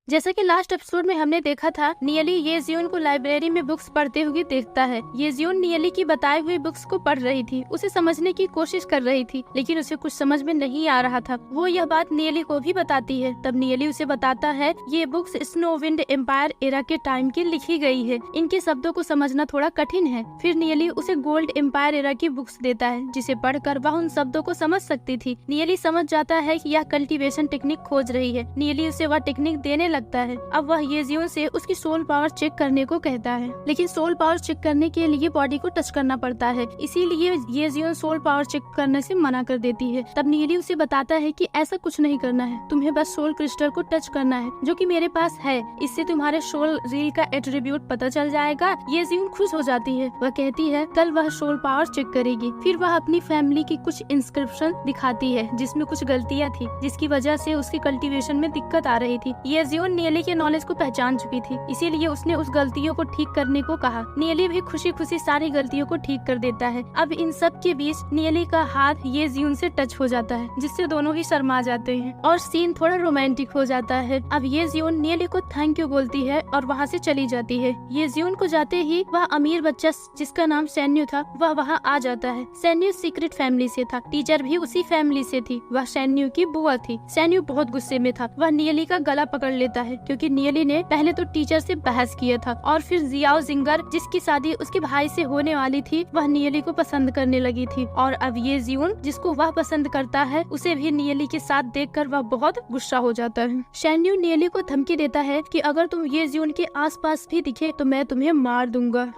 जैसा कि last episode में हमने देखा था, नियली येजियोन को लाइब्रेरी में बुक्स पढ़ते हुए देखता है। येजियोन नियली की बताई हुई बुक्स को पढ़ रही थी, उसे समझने की कोशिश कर रही थी, लेकिन उसे कुछ समझ में नहीं आ रहा था। वो यह बात नियली को भी बताती है। तब नियली उसे बताता है ये बुक्स स्नोविंड एम्पायर एरा के टाइम की लिखी गई है, इनके शब्दों को समझना थोड़ा कठिन है। फिर नियली उसे गोल्ड एम्पायर एरा की बुक्स देता है, जिसे पढ़कर वह उन शब्दों को समझ सकती थी। नियली समझ जाता है कि यह कल्टीवेशन टेक्निक खोज रही है। नियली उसे वह टेक्निक देने लगता है। अब वह येजियोन से उसकी सोल पावर चेक करने को कहता है, लेकिन सोल पावर चेक करने के लिए बॉडी को टच करना पड़ता है, इसीलिए येजियोन सोल पावर चेक करने से मना कर देती है। तब नियली उसे बताता है कि ऐसा कुछ नहीं करना है, तुम्हें बस सोल क्रिस्टल को टच करना है, जो कि मेरे पास है। इससे तुम्हारे सोल रील का एट्रीब्यूट पता चल जाएगा। येजियोन खुश हो जाती है। वह कहती है कल वह सोल पावर चेक करेगी। फिर वह अपनी फैमिली की कुछ इंस्क्रिप्शन दिखाती है, जिसमें कुछ गलतियाँ थी, जिसकी वजह से उसकी कल्टीवेशन में दिक्कत आ रही थी। येजियोन नियली के नॉलेज को पहचान चुकी थी, इसीलिए उसने उस गलतियों को ठीक करने को कहा। नियली भी खुशी खुशी सारी गलतियों को ठीक कर देता है। अब इन सब के बीच नियली का हाथ येजियोन से टच हो जाता है, जिससे दोनों ही शर्मा जाते हैं और सीन थोड़ा रोमांटिक हो जाता है। अब येजियोन नियली को थैंक यू बोलती है और वहाँ से चली जाती है। येजियोन को जाते ही वह अमीर बच्चा जिसका नाम सैन्यू था, वह वहाँ आ जाता है। सैन्यू सीक्रेट फैमिली से था, टीचर भी उसी फैमिली से थी। वह सैन्यू की बुआ थी। सैन्यू बहुत गुस्से में था। वह नियली का गला पकड़ लेता है, क्योंकि नियली ने पहले तो टीचर से बहस किया था और फिर जियाओ जिंगर, जिसकी शादी उसके भाई से होने वाली थी, वह नियली को पसंद करने लगी थी। और अब ये जियोन, जिसको वह पसंद करता है, उसे भी नियली के साथ देखकर वह बहुत गुस्सा हो जाता है। सैन्यू नियली को धमकी देता है कि अगर तुम ये जियोन के आसपास भी दिखे तो मैं तुम्हें मार दूंगा।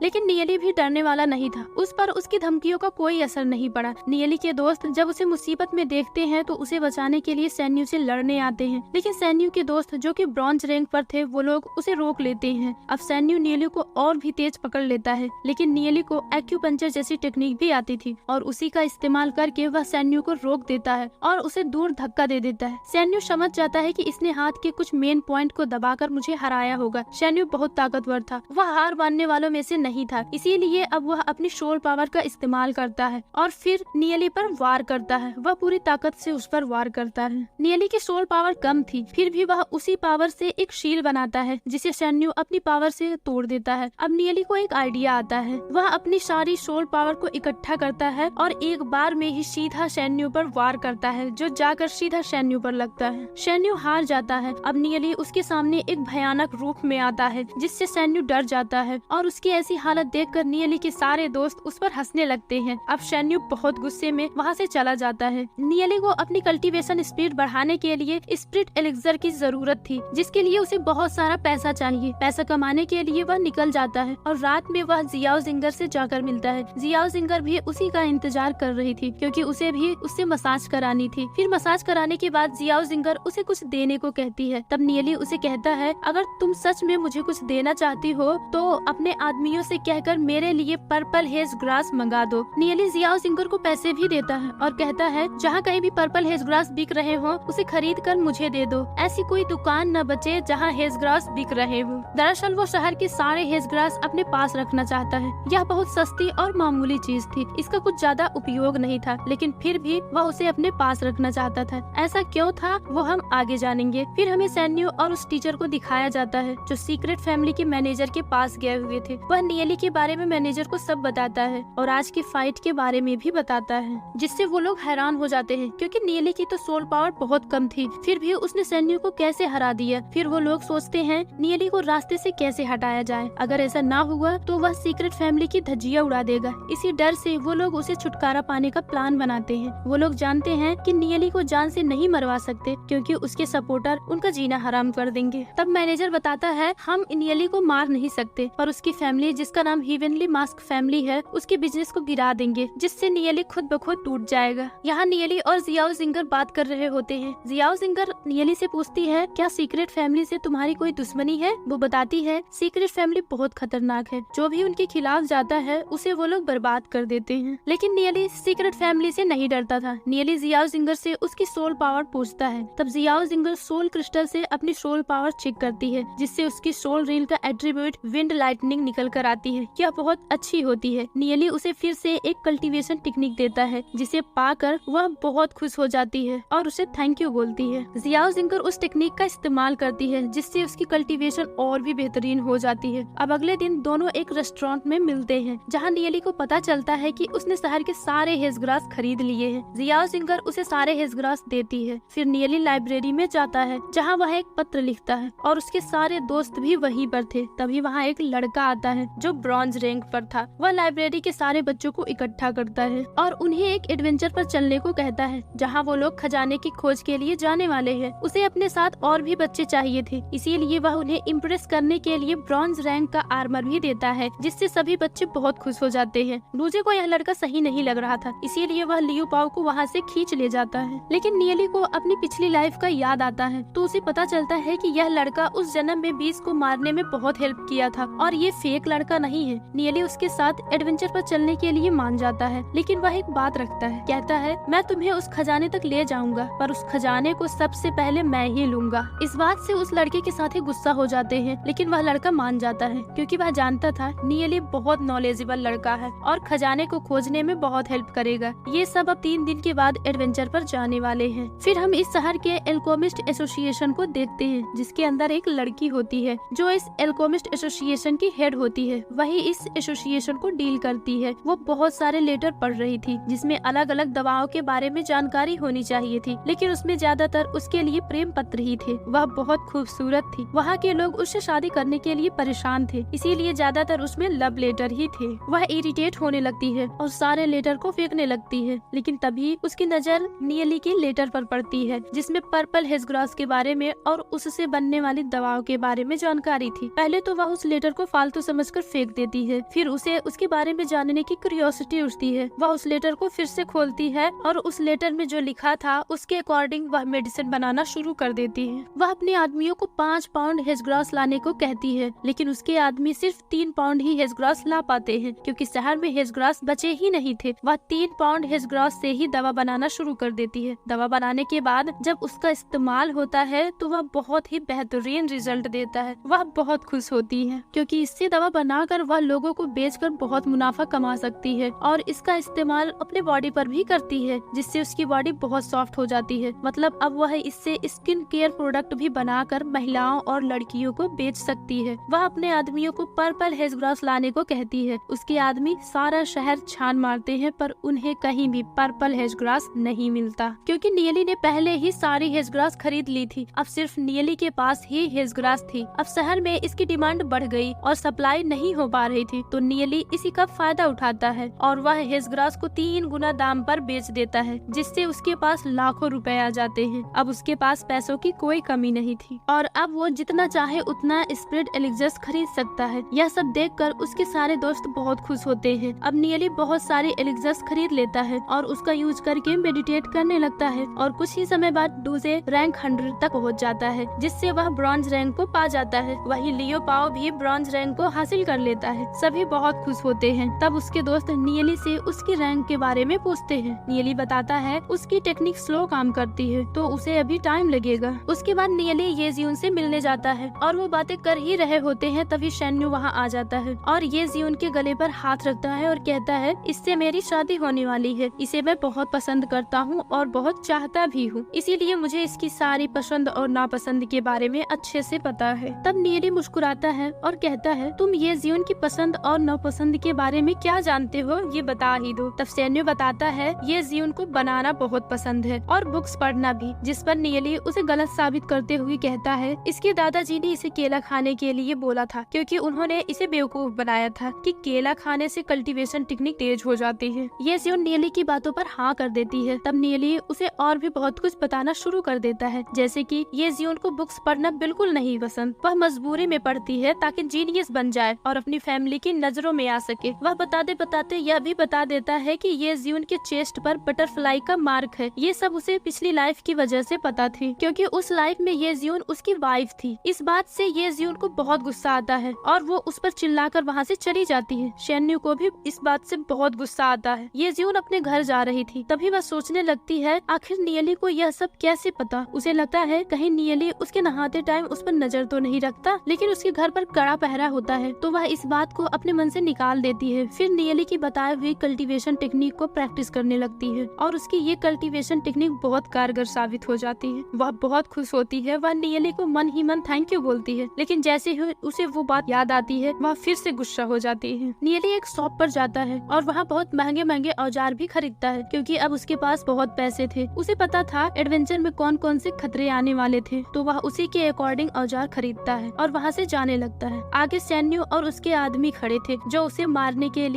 लेकिन नियली भी डरने वाला नहीं था। उस पर उसकी धमकियों का कोई असर नहीं पड़ा। नियली के दोस्त जब उसे मुसीबत में देखते हैं तो उसे बचाने के लिए सैन्यू से लड़ने आते हैं, लेकिन सैन्यू के दोस्त जो कि ब्रॉन्ज रैंक पर थे, वो लोग उसे रोक लेते हैं। अब सैन्यू नियली को और भी तेज पकड़ लेता है, लेकिन नियली को एक्यूपंक्चर जैसी टेक्निक भी आती थी और उसी का इस्तेमाल करके वह सैन्यू को रोक देता है और उसे दूर धक्का दे देता है। सैन्यू समझ जाता है कि इसने हाथ के कुछ मेन पॉइंट को दबाकर मुझे हराया होगा। सैन्यू बहुत ताकतवर था, वह हार मानने वालों में से नहीं था, इसीलिए अब वह अपनी सोल पावर का इस्तेमाल करता है और फिर नियली पर वार करता है। वह पूरी ताकत से उस पर वार करता है। नियली की सोल पावर कम थी, फिर भी वह उसी पावर से एक शील बनाता है, जिसे सैन्यू अपनी पावर से तोड़ देता है। अब नियली को एक आइडिया आता है। वह अपनी सारी सोल पावर को इकट्ठा करता है और एक बार में ही सीधा सैन्यू पर वार करता है, जो जाकर सीधा सैन्यू पर लगता है। सैन्यू हार जाता है। अब नियली उसके सामने एक भयानक रूप में आता है, जिससे सैन्यू डर जाता है और उसकी ऐसी हालत देखकर नियली के सारे दोस्त उस पर हंसने लगते हैं। अब सैन्यू बहुत गुस्से में वहाँ से चला जाता है। नियली को अपनी कल्टीवेशन स्पीड बढ़ाने के लिए स्पिरिट एलिक्सर की जरूरत थी, जिसके लिए उसे बहुत सारा पैसा चाहिए। पैसा कमाने के लिए वह निकल जाता है और रात में वह जियाओ जिंगर से जाकर मिलता है। जियाओ जिंगर भी उसी का इंतजार कर रही थी, क्योंकि उसे भी उससे मसाज करानी थी। फिर मसाज कराने के बाद जियाओ जिंगर उसे कुछ देने को कहती है। तब नियली उसे कहता है अगर तुम सच में मुझे कुछ देना चाहती हो तो अपने आदमियों से कहकर मेरे लिए पर्पल हेज ग्रास मंगा दो। नियली जियाओ जिंगर को पैसे भी देता है और कहता है जहाँ कहीं भी पर्पल हेज ग्रास बिक रहे हो उसे खरीद कर मुझे दे दो। ऐसी कोई दुकान न बचे जहाँ हेज ग्रास बिक रहे हो। दरअसल वो शहर के सारे हेज ग्रास अपने पास रखना चाहता है। यह बहुत सस्ती और मामूली चीज थी, इसका कुछ ज्यादा उपयोग नहीं था, लेकिन फिर भी वह उसे अपने पास रखना चाहता था। ऐसा क्यों था वो हम आगे जानेंगे। फिर हमें सैन्यू और उस टीचर को दिखाया जाता है, जो सीक्रेट फैमिली के मैनेजर के पास गए हुए थे। वह नियली के बारे में मैनेजर को सब बताता है और आज की फाइट के बारे में भी बताता है, जिससे वो लोग हैरान हो जाते हैं, क्योंकि नियली की तो सोल पावर बहुत कम थी, फिर भी उसने सैन्यू को कैसे हरा दिया। फिर वो लोग सोचते हैं नियली को रास्ते से कैसे हटाया जाए। अगर ऐसा ना हुआ तो वह सीक्रेट फैमिली की धज्जियां उड़ा देगा। इसी डर से वो लोग उसे छुटकारा पाने का प्लान बनाते हैं। वो लोग जानते हैं कि नियली को जान से नहीं मरवा सकते, क्योंकि उसके सपोर्टर उनका जीना हराम कर देंगे। तब मैनेजर बताता है हम नियली को मार नहीं सकते, पर उसकी फैमिली, जिसका नाम हेवनली मास्क फैमिली है, उसके बिजनेस को गिरा देंगे, जिससे नियली खुद ब खुद टूट जाएगा। यहाँ नियली और जियाओ जिंगर बात कर रहे होते हैं। जियाओ जिंगर नियली से पूछती है क्या सीक्रेट फैमिली से तुम्हारी कोई दुश्मनी है। वो बताती है सीक्रेट फैमिली बहुत खतरनाक है, जो भी उनके खिलाफ जाता है उसे वो लोग बर्बाद कर देते हैं। लेकिन नियली सीक्रेट फैमिली से नहीं डरता था। नियली जियाओ जिंगर से उसकी सोल पावर पूछता है। तब जियाओ जिंगर सोल क्रिस्टल से अपनी सोल पावर चेक करती है, जिससे उसकी सोल रील का एट्रीब्यूट विंड लाइटनिंग निकल कर आ जाती है, यह बहुत अच्छी होती है। नियली उसे फिर से एक कल्टीवेशन टेक्निक देता है, जिसे पाकर वह बहुत खुश हो जाती है और उसे थैंक यू बोलती है। जियाओ जिंगर उस टेक्निक का इस्तेमाल करती है, जिससे उसकी कल्टीवेशन और भी बेहतरीन हो जाती है। अब अगले दिन दोनों एक रेस्टोरेंट में मिलते हैं, जहाँ नियली को पता चलता है कि उसने शहर के सारे हेज ग्रास खरीद लिए हैं। जियाओ जिंगर उसे सारे हेज ग्रास देती है। फिर नियली लाइब्रेरी में जाता है, जहाँ वह एक पत्र लिखता है और उसके सारे दोस्त भी वहीं पर थे। तभी वहाँ एक लड़का आता है जो ब्रॉन्ज रैंक पर था। वह लाइब्रेरी के सारे बच्चों को इकट्ठा करता है और उन्हें एक एडवेंचर पर चलने को कहता है, जहाँ वो लोग खजाने की खोज के लिए जाने वाले हैं। उसे अपने साथ और भी बच्चे चाहिए थे, इसीलिए वह उन्हें इम्प्रेस करने के लिए ब्रॉन्ज रैंक का आर्मर भी देता है, जिससे सभी बच्चे बहुत खुश हो जाते हैं। लूजे को यह लड़का सही नहीं लग रहा था, इसीलिए वह लियो पाओ को वहाँ से खींच ले जाता है। लेकिन नियली को अपनी पिछली लाइफ का याद आता है, तो उसे पता चलता है कि यह लड़का उस जन्म में बीस को मारने में बहुत हेल्प किया था और ये फेक लड़का नहीं है। नियली उसके साथ एडवेंचर पर चलने के लिए मान जाता है, लेकिन वह एक बात रखता है, कहता है मैं तुम्हें उस खजाने तक ले जाऊंगा, पर उस खजाने को सबसे पहले मैं ही लूंगा। इस बात से उस लड़के के साथ ही गुस्सा हो जाते हैं, लेकिन वह लड़का मान जाता है, क्योंकि वह जानता था नियली बहुत नॉलेजेबल लड़का है और खजाने को खोजने में बहुत हेल्प करेगा। ये सब अब 3 दिन के बाद एडवेंचर पर जाने वाले हैं। फिर हम इस शहर के एल्कोमिस्ट एसोसिएशन को देखते हैं, जिसके अंदर एक लड़की होती है जो इस एल्कोमिस्ट एसोसिएशन की हेड होती है। वही इस एसोसिएशन को डील करती है। वो बहुत सारे लेटर पढ़ रही थी, जिसमें अलग अलग दवाओं के बारे में जानकारी होनी चाहिए थी, लेकिन उसमें ज्यादातर उसके लिए प्रेम पत्र ही थे। वह बहुत खूबसूरत थी। वहाँ के लोग उससे शादी करने के लिए परेशान थे, इसीलिए ज्यादातर उसमें लव लेटर ही थे। वह इरिटेट होने लगती है और सारे लेटर को फेंकने लगती है, लेकिन तभी उसकी नजर नियली के लेटर पर पड़ती है, जिसमें पर्पल हेज ग्रास के बारे में और उससे बनने वाली दवाओं के बारे में जानकारी थी। पहले तो वह उस लेटर को फालतू समझकर फेंक देती है, फिर उसे उसके बारे में जानने की क्यूरियोसिटी उठती है। वह उस लेटर को फिर से खोलती है और उस लेटर में जो लिखा था उसके अकॉर्डिंग वह मेडिसिन बनाना शुरू कर देती है। वह अपने आदमियों को 5 पाउंड हेज ग्रास लाने को कहती है, लेकिन उसके आदमी सिर्फ 3 पाउंड ही हेज ग्रास ला पाते हैं, क्योंकि शहर में हेज ग्रास बचे ही नहीं थे। वह 3 पाउंड हेज ग्रास से ही दवा बनाना शुरू कर देती है। दवा बनाने के बाद जब उसका इस्तेमाल होता है तो वह बहुत ही बेहतरीन रिजल्ट देता है। वह बहुत खुश होती है, क्योंकि इससे दवा बनाकर वह लोगों को बेचकर बहुत मुनाफा कमा सकती है और इसका इस्तेमाल अपने बॉडी पर भी करती है, जिससे उसकी बॉडी बहुत सॉफ्ट हो जाती है। मतलब अब वह इससे स्किन केयर प्रोडक्ट भी बनाकर महिलाओं और लड़कियों को बेच सकती है। वह अपने आदमियों को पर्पल हेज ग्रास लाने को कहती है। उसके आदमी सारा शहर छान मारते हैं, पर उन्हें कहीं भी पर्पल हेज ग्रास नहीं मिलता, क्योंकि नियली ने पहले ही सारी हेज ग्रास खरीद ली थी। अब सिर्फ नियली के पास ही हेज ग्रास थी। अब शहर में इसकी डिमांड बढ़ गई और सप्लाई नहीं हो पा रही थी, तो नियली इसी का फायदा उठाता है और वह हेज ग्रास को 3 गुना दाम पर बेच देता है, जिससे उसके पास लाखों रुपए आ जाते हैं। अब उसके पास पैसों की कोई कमी नहीं थी और अब वो जितना चाहे उतना स्प्रेड एलिक्सर्स खरीद सकता है। यह सब देखकर उसके सारे दोस्त बहुत खुश होते हैं। अब नियली बहुत सारे एलिक्सर्स खरीद लेता है और उसका यूज करके मेडिटेट करने लगता है और कुछ ही समय बाद डूजे रैंक 100 तक पहुँच जाता है, जिससे वह ब्रॉन्ज रैंक को पा जाता है। वही लियो पाओ भी ब्रॉन्ज रैंक को हासिल कर लेता है। सभी बहुत खुश होते हैं। तब उसके दोस्त नियली से उसकी रैंक के बारे में पूछते हैं। नियली बताता है उसकी टेक्निक स्लो काम करती है, तो उसे अभी टाइम लगेगा। उसके बाद नियली ये जियून से मिलने जाता है और वो बातें कर ही रहे होते हैं, तभी शेन्यू वहाँ आ जाता है और ये जियून के गले पर हाथ रखता है और कहता है इससे मेरी शादी होने वाली है। इसे मैं बहुत पसंद करता हूँ और बहुत चाहता भी हूँ, इसीलिए मुझे इसकी सारी पसंद और नापसंद के बारे में अच्छे से पता है। तब नियली मुस्कुराता है और कहता है तुम ये जियून की पसंद और नापसंद के बारे में क्या जानते हो, ये बता ही दो। तब शेन्यू बताता है ये जियून को बनाना बहुत पसंद है और बुक्स पढ़ना भी, जिस पर नियली उसे गलत साबित करते हुए कहता है इसके दादाजी ने इसे केला खाने के लिए बोला था, क्योंकि उन्होंने इसे बेवकूफ बनाया था कि केला खाने से कल्टीवेशन टेक्निक तेज हो जाती है। ये जियून नियली की बातों पर हाँ कर देती है। तब नियली उसे और भी बहुत कुछ बताना शुरू कर देता है, जैसे कि ये जियून को बुक्स पढ़ना बिल्कुल नहीं पसंद। वह मजबूरी में पढ़ती है ताकि जीनियस बन जाए और अपनी फैमिली की नजरों में आ सके। वह बताते बताते यह भी बता देता है कि ये जियून के चेस्ट पर बटरफ्लाई का मार्क है। ये सब उसे पिछली लाइफ की वजह से पता थी, क्योंकि उस लाइफ में ये जियून उसकी वाइफ थी। इस बात से ये जियून को बहुत गुस्सा आता है और वो उस पर चिल्लाकर वहाँ से चली जाती है। शेन्यू को भी इस बात से बहुत गुस्सा आता है। ये जियून अपने घर जा रही थी, तभी वह सोचने लगती है आखिर नियली को यह सब कैसे पता। उसे लगता है कहीं नियली उसके नहाते टाइम उस पर नजर तो नहीं रखता, लेकिन उसके घर पर कड़ा पहरा होता है, तो वह वह इस बात को अपने मन से निकाल देती है। फिर नियली की बताए हुई कल्टीवेशन टेक्निक को प्रैक्टिस करने लगती है और उसकी ये कल्टीवेशन टेक्निक बहुत कारगर साबित हो जाती है। वह बहुत खुश होती है। वह नियली को मन ही मन थैंक यू बोलती है, लेकिन जैसे ही उसे वो बात याद आती है वह फिर से गुस्सा हो जाती है। नियली एक शॉप पर जाता है और वहाँ बहुत महंगे महंगे औजार भी खरीदता है, क्योंकि अब उसके पास बहुत पैसे थे। उसे पता था एडवेंचर में कौन कौन से खतरे आने वाले थे, तो वह उसी के अकॉर्डिंग औजार खरीदता है और वहाँ से जाने लगता है। आगे सैन्यू और उसके आदमी खड़े थे जो उसे मारने के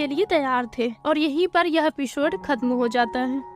लिए तैयार थे, और यहीं पर यह एपिसोड खत्म हो जाता है।